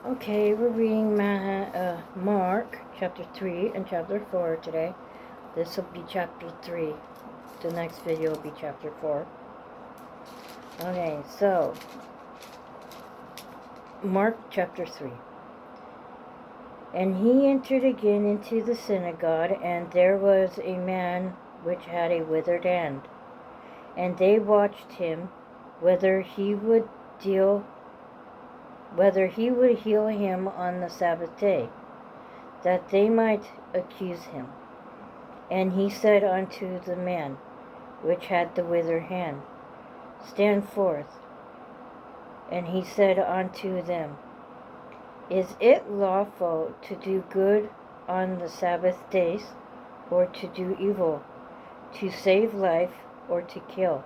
Okay, we're reading Mark chapter 3 and chapter 4 today. This will be chapter 3. The next video will be chapter 4. Okay, so Mark chapter 3. And he entered again into the synagogue, and there was a man which had a withered hand. And they watched him whether he would heal him on the Sabbath day, that they might accuse him. And he said unto the man which had the withered hand, Stand forth. And he said unto them, Is it lawful to do good on the Sabbath days, or to do evil, to save life, or to kill?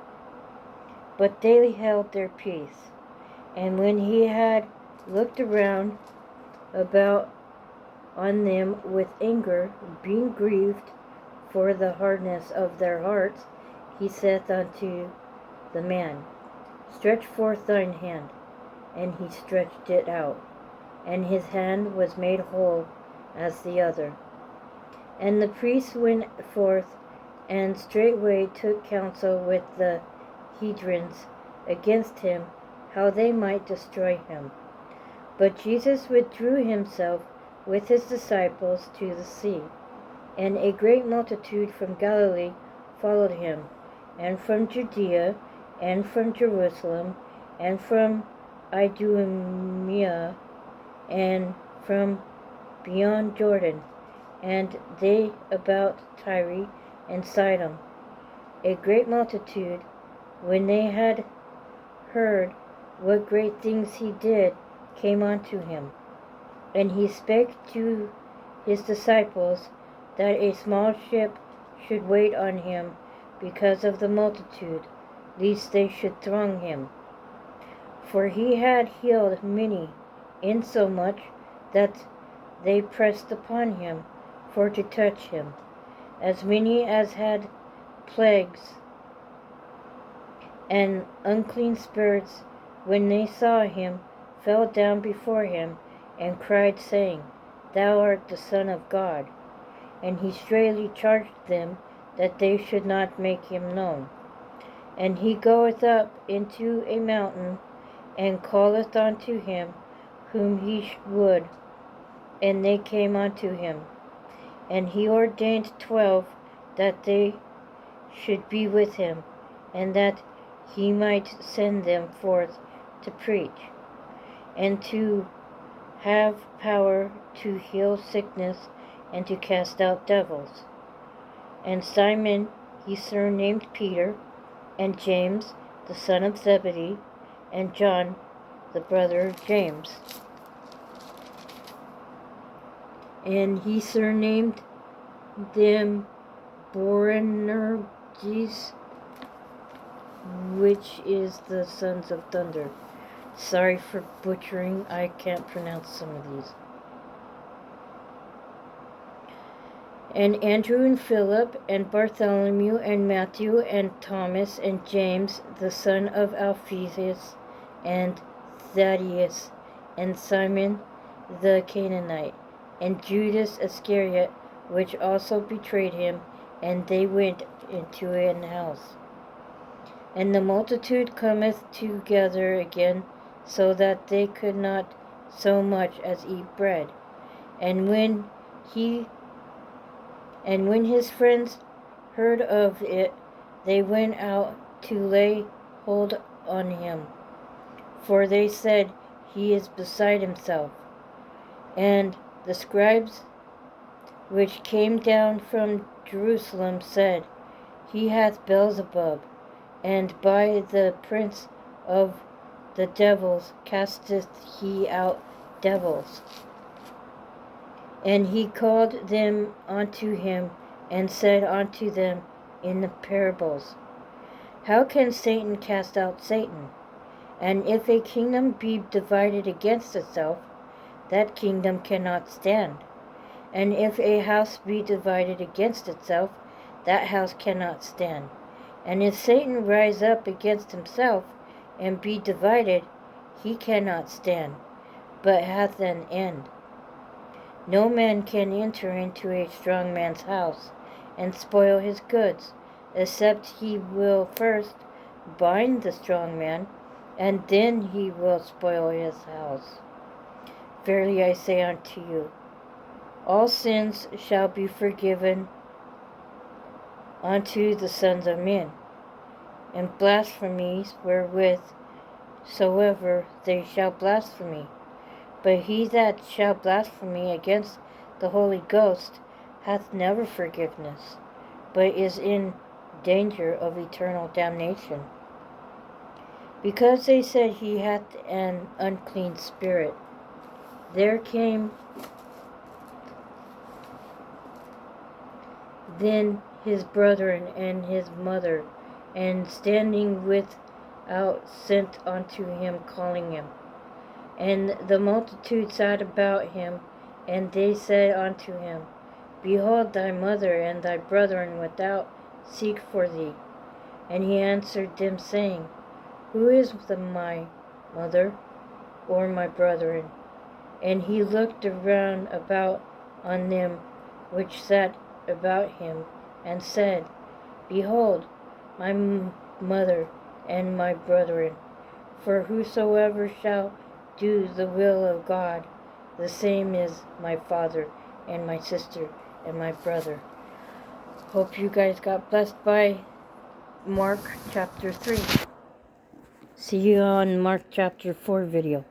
But they held their peace. And when he had looked around about on them with anger, being grieved for the hardness of their hearts, he saith unto the man, Stretch forth thine hand. And he stretched it out, and his hand was made whole as the other. And the priests went forth, and straightway took counsel with the Hedrons against him, how they might destroy him. But Jesus withdrew himself with his disciples to the sea. And a great multitude from Galilee followed him, and from Judea, and from Jerusalem, and from Idumea, and from beyond Jordan, and they about Tyre and Sidon. A great multitude, when they had heard what great things he did, came unto him. And he spake to his disciples that a small ship should wait on him because of the multitude, lest they should throng him. For he had healed many, insomuch that they pressed upon him for to touch him, as many as had plagues and unclean spirits, when they saw him, fell down before him, and cried, saying, Thou art the Son of God. And he straitly charged them that they should not make him known. And he goeth up into a mountain, and calleth unto him whom he would, and they came unto him. And he ordained 12 that they should be with him, and that he might send them forth to preach, and to have power to heal sickness, and to cast out devils. And Simon he surnamed Peter, and James the son of Zebedee, and John the brother of James. And he surnamed them Boanerges, which is the sons of thunder. Sorry for butchering, I can't pronounce some of these. And Andrew and Philip, and Bartholomew, and Matthew, and Thomas, and James, the son of Alphaeus, and Thaddeus, and Simon the Canaanite, and Judas Iscariot, which also betrayed him, and they went into an house. And the multitude cometh together again, so that they could not so much as eat bread. And when his friends heard of it, they went out to lay hold on him. For they said, He is beside himself. And the scribes which came down from Jerusalem said, He hath Beelzebub, and by the prince of the devils casteth he out devils. And he called them unto him, and said unto them in the parables, How can Satan cast out Satan? And if a kingdom be divided against itself, that kingdom cannot stand. And if a house be divided against itself, that house cannot stand. And if Satan rise up against himself, and be divided, he cannot stand. but hath an end. No man can enter into a strong man's house and spoil his goods, except he will first bind the strong man, and then he will spoil his house. Verily I say unto you, all sins shall be forgiven unto the sons of men, and blasphemies wherewith soever they shall blaspheme. But he that shall blaspheme against the Holy Ghost hath never forgiveness, but is in danger of eternal damnation. Because they said he hath an unclean spirit, there came then his brethren and his mother, and standing without sent unto him, calling him. And the multitude sat about him, and they said unto him, Behold, thy mother and thy brethren without seek for thee. And he answered them, saying, Who is my mother, or my brethren? And he looked around about on them which sat about him, and said, Behold, my mother and my brethren. For whosoever shall do the will of God, the same is my father and my sister and my brother. Hope you guys got blessed by Mark chapter 3. See you on Mark chapter 4 video.